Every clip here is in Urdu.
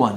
1,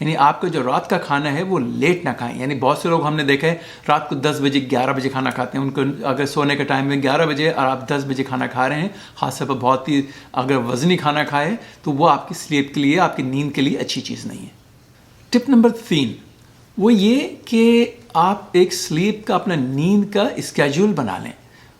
یعنی آپ کا جو رات کا کھانا ہے وہ لیٹ نہ کھائیں. یعنی بہت سے لوگ ہم نے دیکھا ہے رات کو 10 بجے 11 بجے کھانا کھاتے ہیں. ان کو اگر سونے کا ٹائم ہے 11 بجے اور آپ 10 بجے کھانا کھا رہے ہیں، خاص طور پر بہت ہی اگر وزنی کھانا کھائے تو وہ آپ کی سلیپ کے لیے، آپ کی نیند کے لیے اچھی چیز نہیں ہے. ٹپ نمبر 3 وہ یہ کہ آپ ایک سلیپ کا، اپنا نیند کا اسکیجول بنا لیں.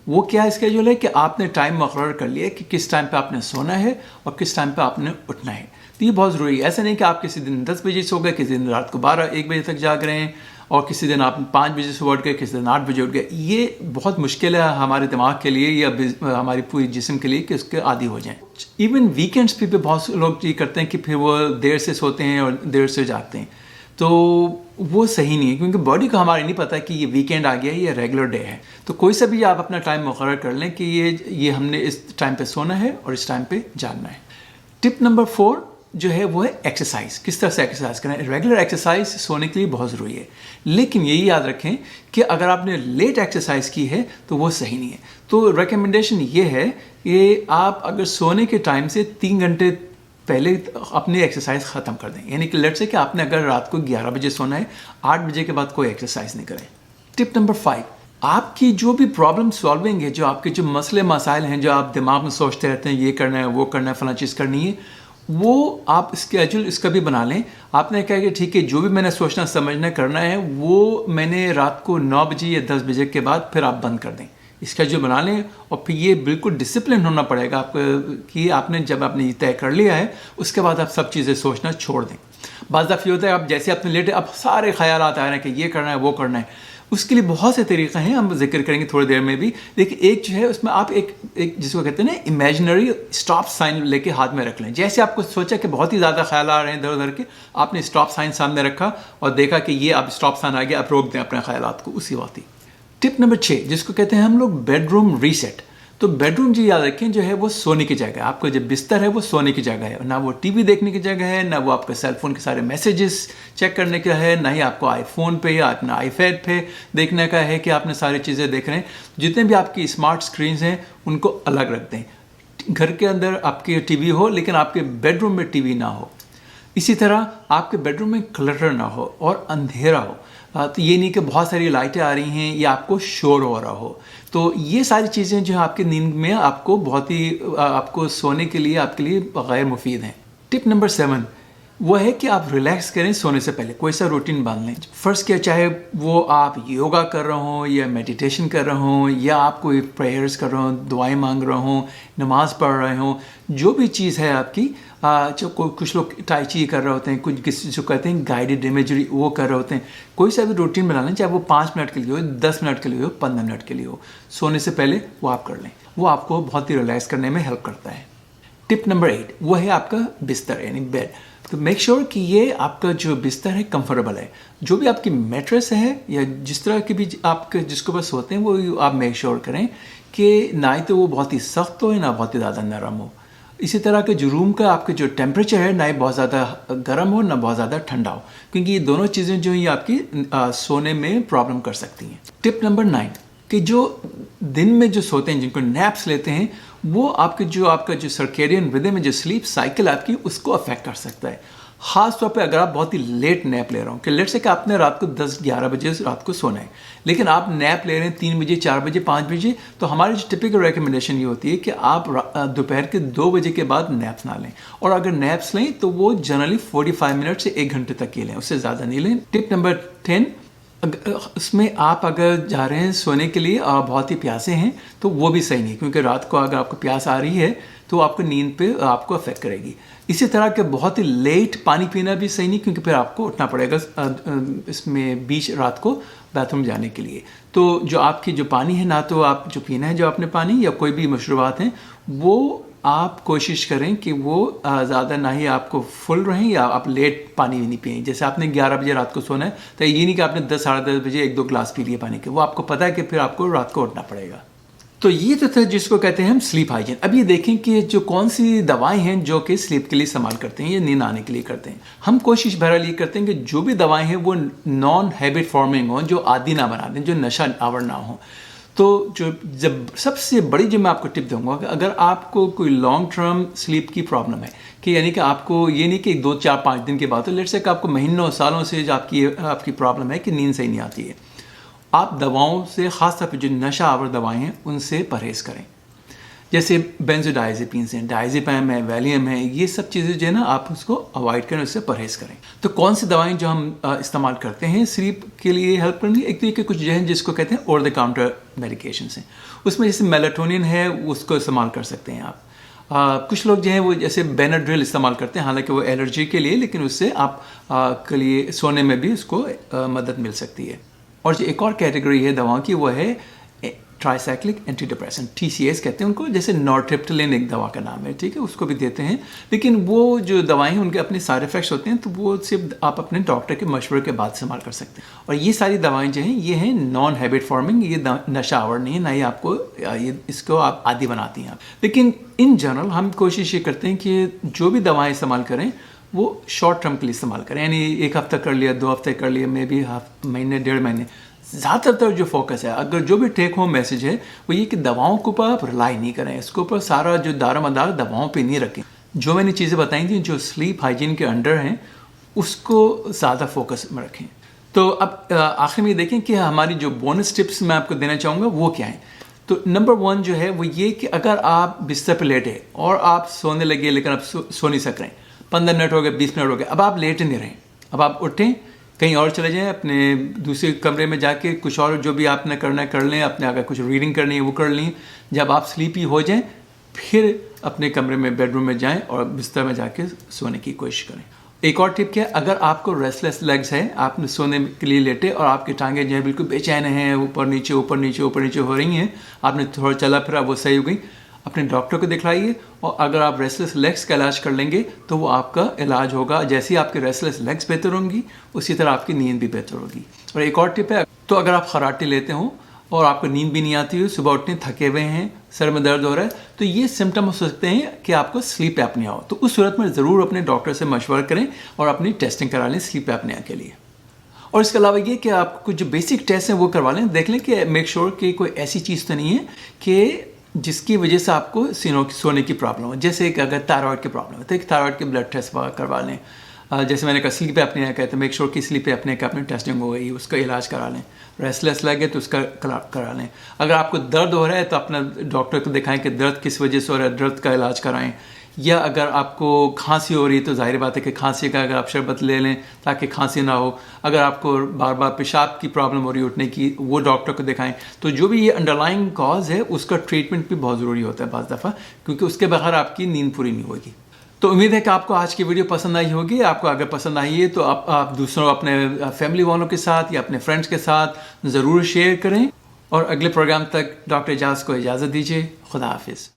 وہ کیا اسکیجول ہے کہ آپ نے ٹائم مقرر کر لیا کہ کس ٹائم پہ آپ نے سونا ہے اور کس ٹائم پہ آپ نے اٹھنا ہے. تو یہ بہت ضروری ہے. ایسا نہیں کہ آپ کسی دن 10 بجے سو گئے، کسی دن رات کو 12-1 بجے تک جاگ رہے ہیں، اور کسی دن آپ 5 بجے سے اٹھ گئے، کسی دن 8 بجے اٹھ گئے. یہ بہت مشکل ہے ہمارے دماغ کے لیے یا ہماری پوری جسم کے لیے کہ اس کے عادی ہو جائیں. ایون ویکینڈس پہ بہت سے لوگ یہ کرتے ہیں کہ پھر وہ دیر سے سوتے ہیں اور دیر سے جاگتے ہیں. تو وہ صحیح نہیں ہے، کیونکہ باڈی کو ہمارے نہیں پتہ کہ یہ ویکینڈ آ گیا ہے یا ریگولر ڈے ہے. تو کوئی سا بھی آپ اپنا ٹائم مقرر کر لیں کہ یہ ہم نے اس ٹائم پہ سونا ہے اور اس ٹائم پہ جاگنا ہے. ٹپ نمبر 4 جو ہے وہ ہے ایکسرسائز. کس طرح سے ایکسرسائز کریں؟ ریگولر ایکسرسائز سونے کے لیے بہت ضروری ہے، لیکن یہی یاد رکھیں کہ اگر آپ نے لیٹ ایکسرسائز کی ہے تو وہ صحیح نہیں ہے. تو ریکمنڈیشن یہ ہے کہ آپ اگر سونے کے ٹائم سے 3 گھنٹے پہلے اپنی ایکسرسائز ختم کر دیں. یعنی کہ لیٹ سے کہ آپ نے اگر رات کو 11 بجے سونا ہے، 8 بجے کے بعد کوئی ایکسرسائز نہیں کریں. ٹپ نمبر 5 آپ کی جو بھی پرابلم سالونگ ہے، جو آپ کے جو مسئلے مسائل ہیں، جو آپ دماغ میں سوچتے رہتے ہیں یہ کرنا ہے وہ کرنا ہے فلاں چیز کرنی ہے، وہ آپ اسکیجول اس کا بھی بنا لیں. آپ نے کہا کہ ٹھیک ہے جو بھی میں نے سوچنا سمجھنا کرنا ہے وہ میں نے رات کو 9 بجے یا 10 بجے کے بعد پھر آپ بند کر دیں. اسکیجول بنا لیں، اور پھر یہ بالکل ڈسپلن ہونا پڑے گا آپ کو کہ آپ نے جب آپ نے یہ طے کر لیا ہے اس کے بعد آپ سب چیزیں سوچنا چھوڑ دیں. بعض دفعہ یہ ہوتا ہے آپ جیسے آپ نے لیٹے اب سارے خیالات آ رہے ہیں کہ یہ کرنا ہے وہ کرنا ہے. اس کے لیے بہت سے طریقے ہیں، ہم ذکر کریں گے تھوڑی دیر میں بھی. لیکن ایک جو ہے اس میں آپ ایک جس کو کہتے ہیں نا امیجنری اسٹاپ سائن لے کے ہاتھ میں رکھ لیں. جیسے آپ کو سوچا کہ بہت ہی زیادہ خیال آ رہے ہیں ادھر ادھر کے، آپ نے اسٹاپ سائن سامنے رکھا اور دیکھا کہ یہ اب اسٹاپ سائن آ گیا، آپ روک دیں اپنے خیالات کو اسی وقت ہی. ٹپ نمبر 6 جس کو کہتے ہیں ہم لوگ بیڈ روم ریسیٹ. تو بیڈ روم جی یاد رکھیں جو ہے وہ سونے کی جگہ ہے. آپ کا جو بستر ہے وہ سونے کی جگہ ہے، نہ وہ ٹی وی دیکھنے کی جگہ ہے، نہ وہ آپ کا سیل فون کے سارے میسیجز چیک کرنے کا ہے، نہ ہی آپ کو آئی فون پہ یا اپنا آئی پیڈ پہ دیکھنے کا ہے کہ آپ نے ساری چیزیں دیکھ رہے ہیں. جتنے بھی آپ کی اسمارٹ اسکرینز ہیں ان کو الگ رکھ دیں. گھر کے اندر آپ کی ٹی وی ہو لیکن آپ کے بیڈ روم میں ٹی وی نہ ہو. اسی طرح آپ کے بیڈ روم میں کلٹر نہ ہو اور اندھیرا ہو. تو یہ نہیں کہ بہت ساری لائٹیں آ رہی ہیں یا آپ کو شور ہو رہا ہو. تو یہ ساری چیزیں جو ہیں آپ کی نیند میں آپ کو بہت ہی آپ کو سونے کے لیے آپ کے لیے غیر مفید ہیں. ٹپ نمبر 7 وہ ہے کہ آپ ریلیکس کریں سونے سے پہلے. کوئی سا روٹین باندھ لیں. فرض کیا چاہے وہ آپ یوگا کر رہے ہوں یا میڈیٹیشن کر رہے ہوں یا آپ کوئی پریئرز کر رہے ہوں، دعائیں مانگ رہے ہوں، نماز پڑھ رہے ہوں، جو بھی چیز ہے آپ کی. کچھ لوگ ٹائی چی کر رہے ہوتے ہیں، کچھ کسی جو کہتے ہیں گائیڈڈ امیجری وہ کر رہے ہوتے ہیں. کوئی سا بھی روٹین بنا لیں، چاہے وہ 5 منٹ کے لیے ہو، 10 منٹ کے لیے ہو، 15 منٹ کے لیے ہو. سونے سے پہلے وہ آپ کر لیں. وہ آپ کو بہت ہی ریلیکس کرنے میں ہیلپ کرتا ہے. ٹپ نمبر 8 وہ ہے آپ کا بستر یعنی بیڈ. تو میک شیور کہ یہ آپ کا جو بستر ہے کمفرٹیبل ہے. جو بھی آپ کی میٹریس ہے یا جس طرح کی بھی آپ کے جس کے پاس سوتے ہیں وہ آپ میک شیور کریں کہ نہ ہی تو وہ بہت ہی سخت ہو نہ بہت ہی زیادہ نرم ہو. اسی طرح کے جو روم کا آپ کے جو ٹیمپریچر ہے نہ ہی بہت زیادہ گرم ہو نہ بہت زیادہ ٹھنڈا ہو، کیونکہ یہ دونوں چیزیں جو ہیں آپ کی سونے میں پرابلم کر سکتی ہیں. ٹپ نمبر 9 کہ جو دن میں جو سوتے ہیں، جن کو نیپس لیتے ہیں، وہ آپ کا جو سرکیڈین ردم میں جو سلیپ سائیکل آپ کی اس کو افیکٹ کر سکتا ہے. خاص طور پہ اگر آپ بہت ہی لیٹ نیپ لے رہے ہوں، کہ لیٹ سے کہ آپ نے رات کو 10-11 بجے رات کو سونا ہے لیکن آپ نیپ لے رہے ہیں 3 بجے 4 بجے 5 بجے، تو ہماری جو ٹپیکل ریکمنڈیشن یہ ہوتی ہے کہ آپ دوپہر کے 2 بجے کے بعد نیپس نہ لیں. اور اگر نیپس لیں تو وہ جنرلی 45 منٹ سے 1 گھنٹے تک کے لیں، اس سے زیادہ نہیں لیں. ٹپ نمبر 10 اس میں آپ اگر جا رہے ہیں سونے کے لیے اور بہت ہی پیاسے ہیں تو وہ بھی صحیح نہیں، کیونکہ رات کو اگر آپ کو پیاس آ رہی ہے تو آپ کو نیند پہ آپ کو افیکٹ کرے گی. اسی طرح کہ بہت ہی لیٹ پانی پینا بھی صحیح نہیں، کیونکہ پھر آپ کو اٹھنا پڑے گا اس میں بیچ رات کو بیتھ روم جانے کے لیے. تو جو آپ کی جو پانی ہے، نہ تو آپ جو پینا ہے جو آپ نے پانی یا کوئی بھی مشروبات ہیں، وہ آپ کوشش کریں کہ وہ زیادہ نہ ہی آپ کو فل رہیں یا آپ لیٹ پانی بھی نہیں پئیں. جیسے آپ نے 11 بجے رات کو سونا ہے تو یہ نہیں کہ آپ نے 10-10:30 بجے 1-2 گلاس پی لیے پانی کے. وہ آپ کو پتہ ہے کہ پھر آپ کو رات کو اٹھنا پڑے گا. تو یہ تو تھا جس کو کہتے ہیں ہم سلیپ ہائیجین. اب یہ دیکھیں کہ جو کون سی دوائیں ہیں جو کہ سلیپ کے لیے استعمال کرتے ہیں یا نیند آنے کے لیے کرتے ہیں. ہم کوشش بہرحال یہ کرتے ہیں کہ جو بھی دوائیں ہیں وہ نان ہیبٹ فارمنگ ہوں، جو عادی نہ بنا دیں، جو نشہ آور نہ ہوں. تو جب سب سے بڑی جو میں آپ کو ٹپ دوں گا کہ اگر آپ کو کوئی لانگ ٹرم سلیپ کی پرابلم ہے کہ یعنی کہ آپ کو یہ نہیں کہ 2 4 5 دن کے بعد، تو لیٹ سے کہ آپ کو مہینوں سالوں سے جو آپ کی پرابلم ہے کہ نیند صحیح نہیں آتی ہے، آپ دواؤں سے، خاص طور پہ جو نشہ آور دوائیں ہیں ان سے پرہیز کریں. جیسے بینزوڈائزیپینس ہیں، ڈائزیپام ہے، ویلیم ہے، یہ سب چیزیں جو ہے نا آپ اس کو اوائڈ کریں، اس سے پرہیز کریں. تو کون سی دوائیں جو ہم استعمال کرتے ہیں سلیپ کے لیے ہیلپ کریں گی؟ ایک تو یہ کہ کچھ جو ہے جس کو کہتے ہیں اوور دا کاؤنٹر میڈیکیشنس ہیں، اس میں جیسے میلاٹونین ہے اس کو استعمال کر سکتے ہیں آپ. کچھ لوگ جو ہیں وہ جیسے بیناڈرل استعمال کرتے ہیں، حالانکہ وہ الرجی کے لیے، لیکن اس سے آپ کے لیے سونے میں بھی اس کو مدد مل سکتی ہے. اور جو ایک اور کیٹیگری ہے دواؤں کی وہ ہے tricyclic antidepressant, TCAs کہتے ہیں ان کو، جیسے نورٹرپٹلین ایک دوا کا نام ہے، ٹھیک ہے، اس کو بھی دیتے ہیں. لیکن وہ جو دوائیں ہیں ان کے اپنے سائڈ افیکٹس ہوتے ہیں، تو وہ صرف آپ اپنے ڈاکٹر کے مشورے کے بعد استعمال کر سکتے ہیں. اور یہ ساری دوائیں جو ہیں یہ ہیں نان ہیبٹ فارمنگ، یہ نشہ آور نہیں ہے، نہ ہی آپ کو اس کو آپ عادی بناتی ہیں آپ. لیکن ان جنرل ہم کوشش یہ کرتے ہیں کہ جو بھی دوائیں استعمال کریں وہ شارٹ ٹرم کے لیے استعمال کریں، یعنی 1 ہفتہ کر لیا، 2 ہفتے کر لیا، مے بی مہینے 1.5 مہینے. زیادہ تر جو فوکس ہے، اگر جو بھی ٹیک ہوم میسج ہے وہ یہ کہ دواؤں کے اوپر آپ رلائی نہیں کریں، اس کے اوپر سارا جو دار مدار دواؤں پہ نہیں رکھیں. جو میں نے چیزیں بتائی تھیں جو سلیپ ہائیجین کے انڈر ہیں اس کو زیادہ فوکس میں رکھیں. تو اب آخر میں دیکھیں کہ ہماری جو بونس ٹپس میں آپ کو دینا چاہوں گا وہ کیا ہیں. تو نمبر 1 جو ہے وہ یہ کہ اگر آپ بستر پہ لیٹے اور آپ سونے لگے لیکن آپ سو نہیں سک رہے ہیں، 15 منٹ ہو گئے، 20 منٹ ہو گئے، اب آپ لیٹ نہیں رہیں، اب آپ اٹھیں، کہیں اور چلے جائیں، اپنے دوسرے کمرے میں جا کے کچھ اور جو بھی آپ نے کرنا ہے کر لیں، اپنے اگر کچھ ریڈنگ کرنی ہے وہ کر لیں. جب آپ سلیپی ہو جائیں پھر اپنے کمرے میں، بیڈ روم میں جائیں اور بستر میں جا کے سونے کی کوشش کریں. ایک اور ٹپ کیا، اگر آپ کو ریسٹلیس لیگز ہے، آپ نے سونے کے لیے لیٹے اور آپ کی ٹانگیں جو ہے بالکل بے چین ہیں، اوپر نیچے اوپر نیچے اوپر نیچے ہو رہی ہیں، آپ نے تھوڑا چلا پھرا وہ صحیح ہو گئی، اپنے ڈاکٹر کو دکھلائیے. اور اگر آپ ریسٹلیس لیگس کا علاج کر لیں گے تو وہ آپ کا علاج ہوگا. جیسے ہی آپ کے ریسٹلیس لیگس بہتر ہوں گی اسی طرح آپ کی نیند بھی بہتر ہوگی. اور ایک اور ٹپ ہے، تو اگر آپ خراٹے لیتے ہوں اور آپ کو نیند بھی نہیں آتی ہو، صبح اٹھنے تھکے ہوئے ہیں، سر میں درد ہو رہا ہے، تو یہ سمٹم ہو سکتے ہیں کہ آپ کو سلیپ ایپنیا ہو. تو اس صورت میں ضرور اپنے ڈاکٹر سے مشورہ کریں اور اپنی ٹیسٹنگ کرا لیں سلیپ ایپنیا کے لیے. اور اس کے علاوہ یہ کہ آپ کو جو بیسک ٹیسٹ ہیں وہ کروا لیں، دیکھ لیں کہ میک شور کہ کوئی ایسی چیز تو نہیں ہے کہ جس کی وجہ سے آپ کو سونے کی پرابلم ہو. جیسے کہ اگر تھائرائڈ کی پرابلم ہے تو ایک تھائرائڈ کے بلڈ ٹیسٹ کروا لیں. جیسے میں نے کہا سلیپ ایپنیا کہتے ہیں، میک شور کی سلیپ ایپنیا کا اپنی ٹیسٹنگ ہو گئی، اس کا علاج کرا لیں. ریسٹلیس لگے تو اس کا کرا لیں. اگر آپ کو درد ہو رہا ہے تو اپنا ڈاکٹر کو دکھائیں کہ درد کس وجہ سے ہو رہا ہے، درد کا علاج کرائیں. یا اگر آپ کو کھانسی ہو رہی ہے تو ظاہر بات ہے کہ کھانسی کا اگر آپ شربت لے لیں تاکہ کھانسی نہ ہو. اگر آپ کو بار بار پیشاب کی پرابلم ہو رہی ہے اٹھنے کی، وہ ڈاکٹر کو دکھائیں. تو جو بھی یہ انڈر لائنگ کاز ہے اس کا ٹریٹمنٹ بھی بہت ضروری ہوتا ہے بعض دفعہ، کیونکہ اس کے بغیر آپ کی نیند پوری نہیں ہوگی. تو امید ہے کہ آپ کو آج کی ویڈیو پسند آئی ہوگی. آپ کو اگر پسند آئی ہے تو آپ دوسروں، اپنے فیملی والوں کے ساتھ یا اپنے فرینڈس کے ساتھ ضرور شیئر کریں. اور اگلے پروگرام تک ڈاکٹر اعجاز کو اجازت دیجیے. خدا حافظ.